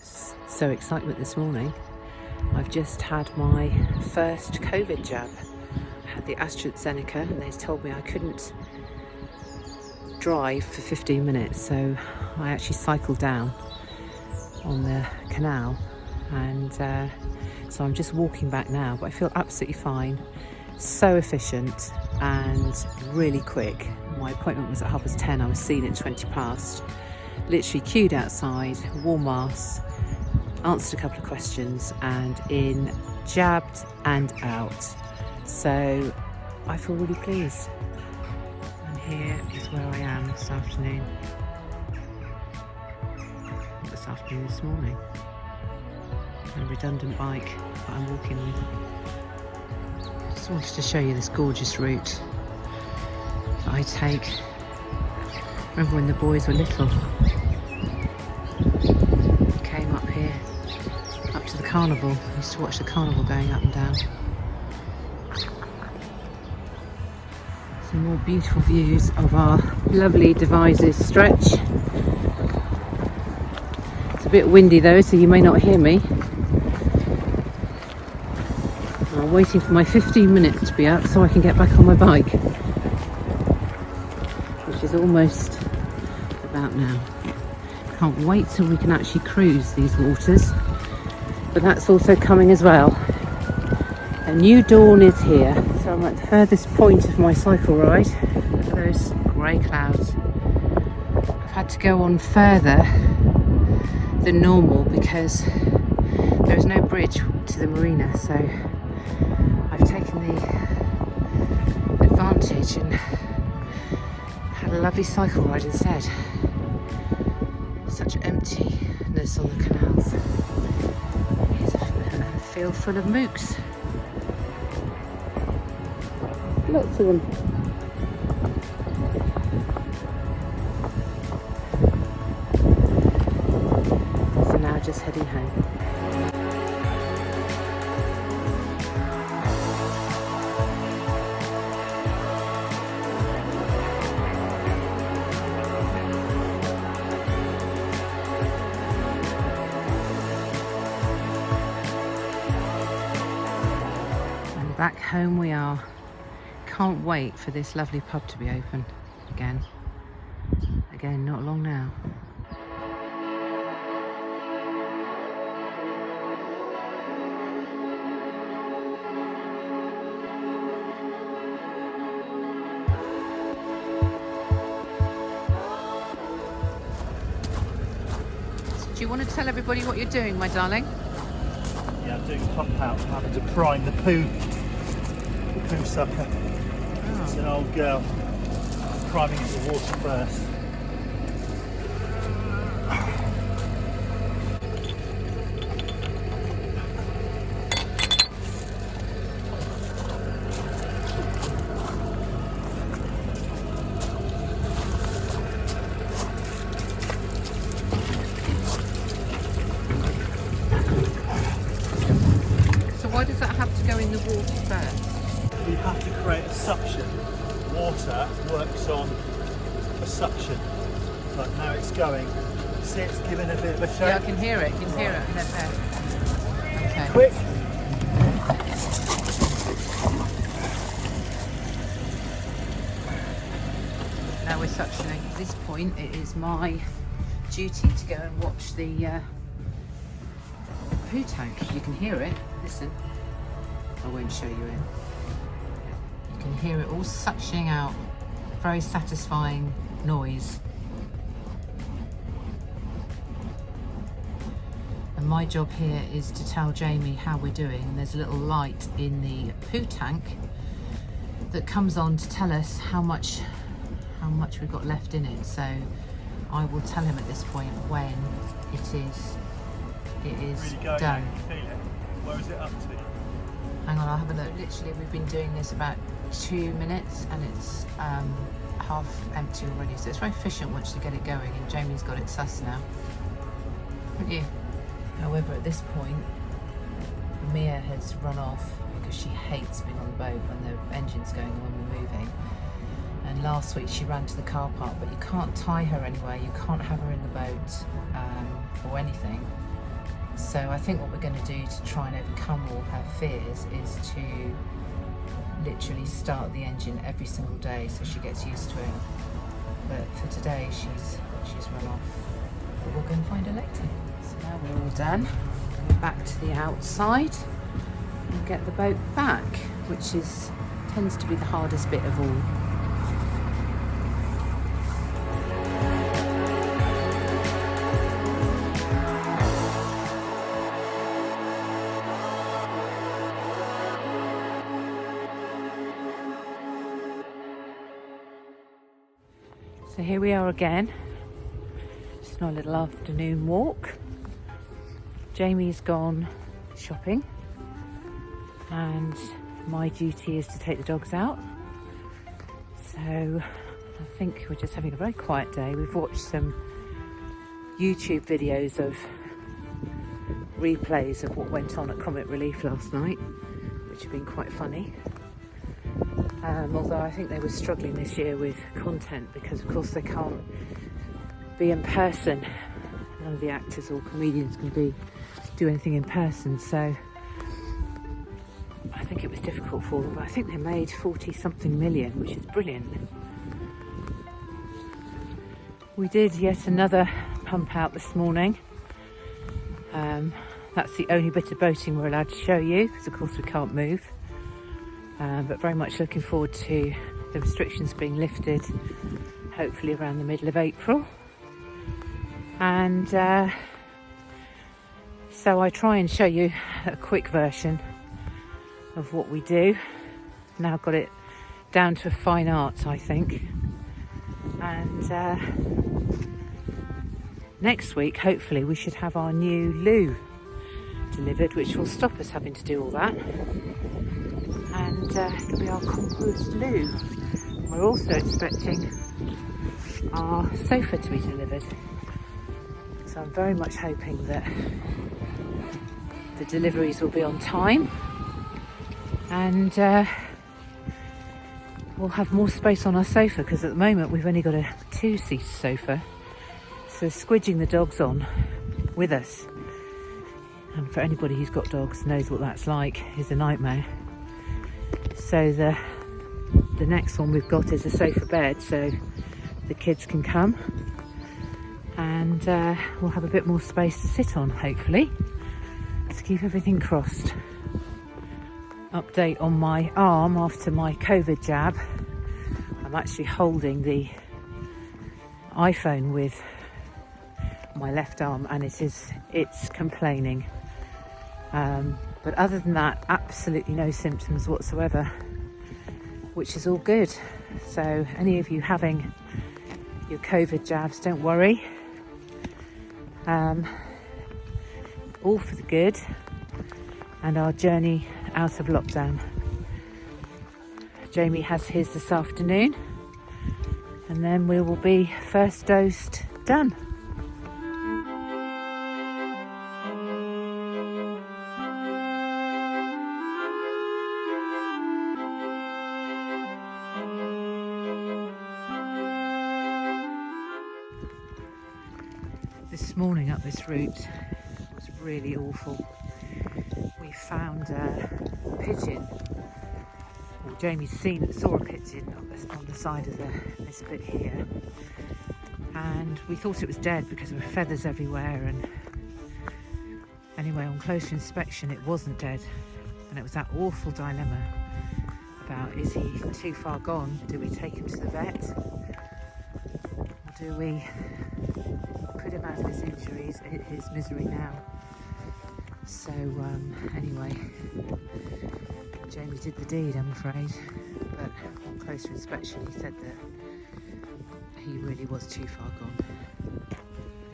So excitement this morning. I've just had my first COVID jab. I had the AstraZeneca and they told me I couldn't drive for 15 minutes, so I actually cycled down on the canal, and so I'm just walking back now, but I feel absolutely fine. So efficient and really quick. My appointment was at 10:30. I was seen at 20 past. Literally queued outside, wore masks, answered a couple of questions, and in, jabbed and out. So I feel really pleased. And here is where I am this afternoon. This morning. A redundant bike that I'm walking with. Just wanted to show you this gorgeous route that I take. Remember when the boys were little? Came up here, up to the carnival. I used to watch the carnival going up and down. Some more beautiful views of our lovely Devizes stretch. It's a bit windy though, so you may not hear me. I'm waiting for my 15 minutes to be up so I can get back on my bike, which is almost about now. Can't wait till we can actually cruise these waters, but that's also coming as well. A new dawn is here, so I'm at the furthest point of my cycle ride. Look at those grey clouds. I've had to go on further than normal because there is no bridge to the Marina, so I've taken the advantage and had a lovely cycle ride instead. Such emptiness on the canals. Here's a field full of mooks. Lots of them. So now just heading home. Back home we are. Can't wait for this lovely pub to be open again. Again, not long now. So do you want to tell everybody what you're doing, my darling? Yeah, I'm doing pump out. I'm having to prime the poo sucker. Oh. It's an old girl. Priming it with water first. So why does that have to go in the water first? You have to create a suction. Water works on a suction. Like now it's going. See, it's giving a bit of a shake. Yeah, I can hear it. You can hear it. Okay. Quick. Now we're suctioning. At this point, it is my duty to go and watch the poo tank. You can hear it. Listen. I won't show you it. You can hear it all suctioning out. Very satisfying noise. And my job here is to tell Jamie how we're doing. And there's a little light in the poo tank that comes on to tell us how much we've got left in it. So I will tell him at this point when it is Really done. Feel it. Where is it up to? Hang on, I'll have a look. Literally, we've been doing this about 2 minutes and it's half empty already. So it's very efficient once you get it going, and Jamie's got it sus now. Haven't you? However, at this point, Mia has run off because she hates being on the boat when the engine's going and when we're moving. And last week she ran to the car park, but you can't tie her anywhere. You can't have her in the boat or anything. So I think what we're going to do to try and overcome all her fears is to literally start the engine every single day so she gets used to it. But for today she's run off. But we'll go and find her later. So now we're all done. Go back to the outside and get the boat back, which tends to be the hardest bit of all. So here we are again, just on a little afternoon walk. Jamie's gone shopping and my duty is to take the dogs out. So I think we're just having a very quiet day. We've watched some YouTube videos of replays of what went on at Comic Relief last night, which have been quite funny. Although I think they were struggling this year with content because of course they can't be in person. None of the actors or comedians can do anything in person, so I think it was difficult for them, but I think they made 40-something million, which is brilliant. We did yet another pump out this morning. That's the only bit of boating we're allowed to show you because of course we can't move. But very much looking forward to the restrictions being lifted, hopefully around the middle of April. And so I try and show you a quick version of what we do. Now got it down to a fine art, I think. And next week, hopefully, we should have our new loo delivered, which will stop us having to do all that. And it'll be our compost loo. We're also expecting our sofa to be delivered. So I'm very much hoping that the deliveries will be on time and we'll have more space on our sofa, because at the moment we've only got a 2-seater sofa. So squidging the dogs on with us, and for anybody who's got dogs knows what that's like, is a nightmare. So the next one we've got is a sofa bed, so the kids can come and we'll have a bit more space to sit on, hopefully. Let's keep everything crossed. Update on my arm after my COVID jab. I'm actually holding the iPhone with my left arm and it's complaining. But other than that, absolutely no symptoms whatsoever, which is all good. So any of you having your COVID jabs, don't worry. All for the good and our journey out of lockdown. Jamie has his this afternoon and then we will be first dosed done. This morning up this route was really awful. We found a pigeon, or Jamie's saw a pigeon on the side of this bit here, and we thought it was dead because there were feathers everywhere, and anyway on closer inspection it wasn't dead, and it was that awful dilemma about, is he too far gone? Do we take him to the vet, or do we put him out of his injuries, his misery now? So anyway, Jamie did the deed, I'm afraid, but on closer inspection he said that he really was too far gone.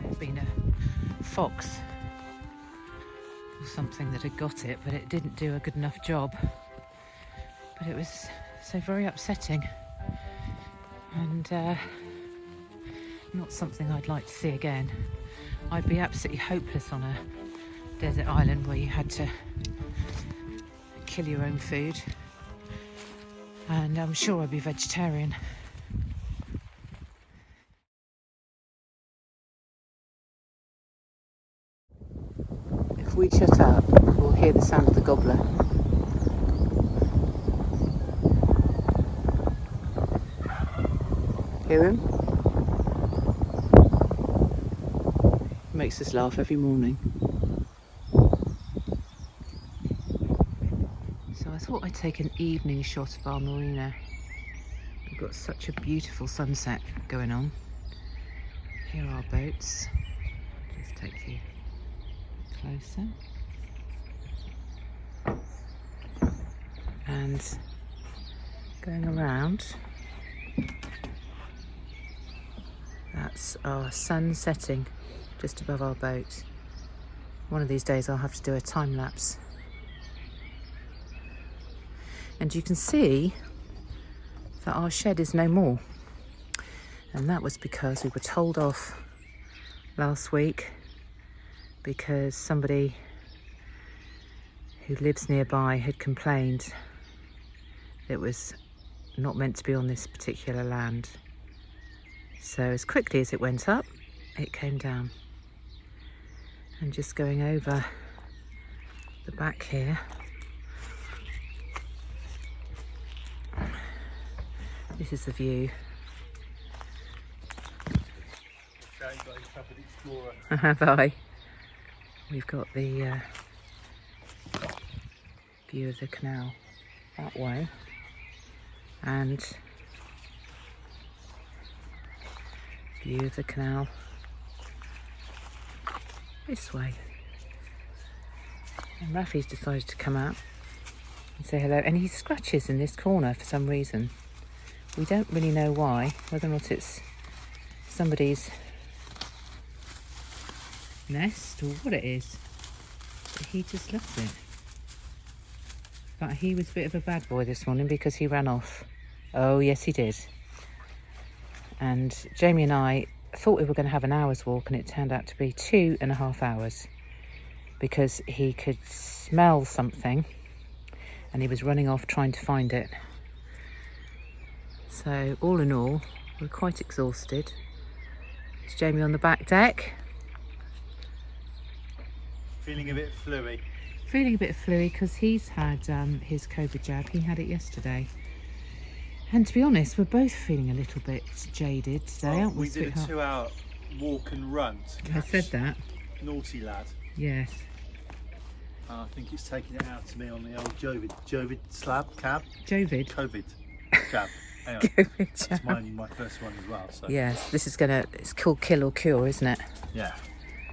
There had been a fox or something that had got it, but it didn't do a good enough job. But it was so very upsetting and not something I'd like to see again. I'd be absolutely hopeless on a desert island where you had to kill your own food, and I'm sure I'd be vegetarian. If we shut up, we'll hear the sound of the gobbler. Hear him? Makes us laugh every morning. So I thought I'd take an evening shot of our marina. We've got such a beautiful sunset going on. Here are our boats. Just take you closer. And going around, that's our sun setting just above our boat. One of these days I'll have to do a time lapse. And you can see that our shed is no more. And that was because we were told off last week because somebody who lives nearby had complained it was not meant to be on this particular land. So as quickly as it went up, it came down. And just going over the back here, this is the view. Have I? We've got the view of the canal that way, and view of the canal this way. And Rafi's decided to come out and say hello, and he scratches in this corner for some reason. We don't really know why, whether or not it's somebody's nest or what it is, but he just loves it. But he was a bit of a bad boy this morning because he ran off. Oh yes he did. And Jamie and I thought we were going to have an hour's walk, and it turned out to be 2.5 hours because he could smell something and he was running off trying to find it. So all in all, we're quite exhausted. It's Jamie on the back deck. Feeling a bit fluey. Feeling a bit fluey because he's had his COVID jab. He had it yesterday. And to be honest, we're both feeling a little bit jaded today, aren't we, We did a sweetheart? 2-hour walk and run to I catch said that. naughty lad. Yes. I think it's taking it out to me on the old Jovid slab cab. Jovid. COVID jab. Anyway, COVID that's jab. my first one as well. So Yes, this is it's called kill or cure, isn't it? yeah,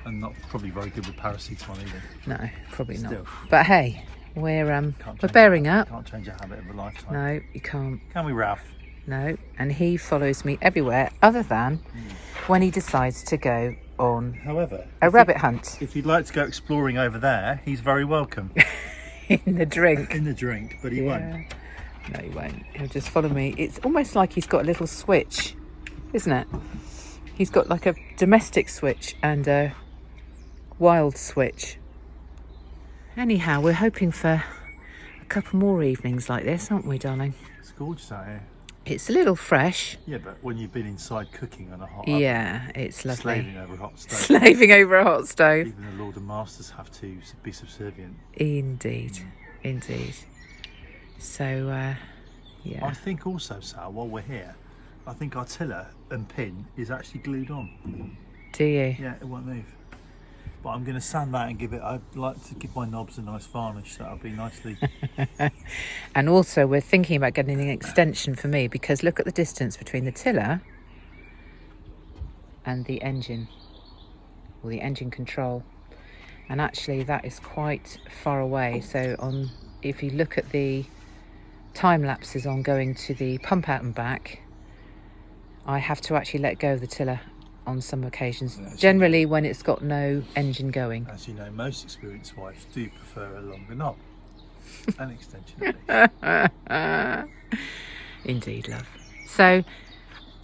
and not probably very good with paracetamol either. No, probably not. Still. But hey, we're Can't bearing change up. Can't change a habit of a lifetime. No, you can't. Can we, Ralph? No, and he follows me everywhere other than when he decides to go on However, a rabbit hunt if he'd like to go exploring over there, he's very welcome. in the drink. In the drink, but he won't. No, he won't. He'll just follow me. It's almost like he's got a little switch, isn't it? He's got like a domestic switch and a wild switch. Anyhow, we're hoping for a couple more evenings like this, aren't we, darling? It's gorgeous out here. It's a little fresh. Yeah, but when you've been inside cooking on a hot oven, Yeah, it's lovely. slaving over a hot stove, Slaving over a hot stove. even the Lord and Masters have to be subservient. Indeed, indeed. So, yeah. I think also, Sal, while we're here, I think our tiller and pin is actually glued on. Do you? Yeah, it won't move. But I'm going to sand that and I'd like to give my knobs a nice varnish. That'll be nicely. And also we're thinking about getting an extension for me because look at the distance between the tiller and the engine, or the engine control. And actually that is quite far away. So if you look at the time lapses on going to the pump out and back, I have to actually let go of the tiller on some occasions, generally when it's got no engine going. As you know, most experienced wives do prefer a longer knob. An extension at least. Indeed, love. So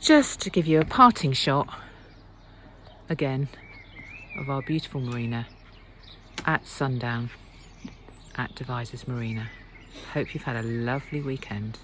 just to give you a parting shot again of our beautiful marina at sundown at Devizes Marina. Hope you've had a lovely weekend.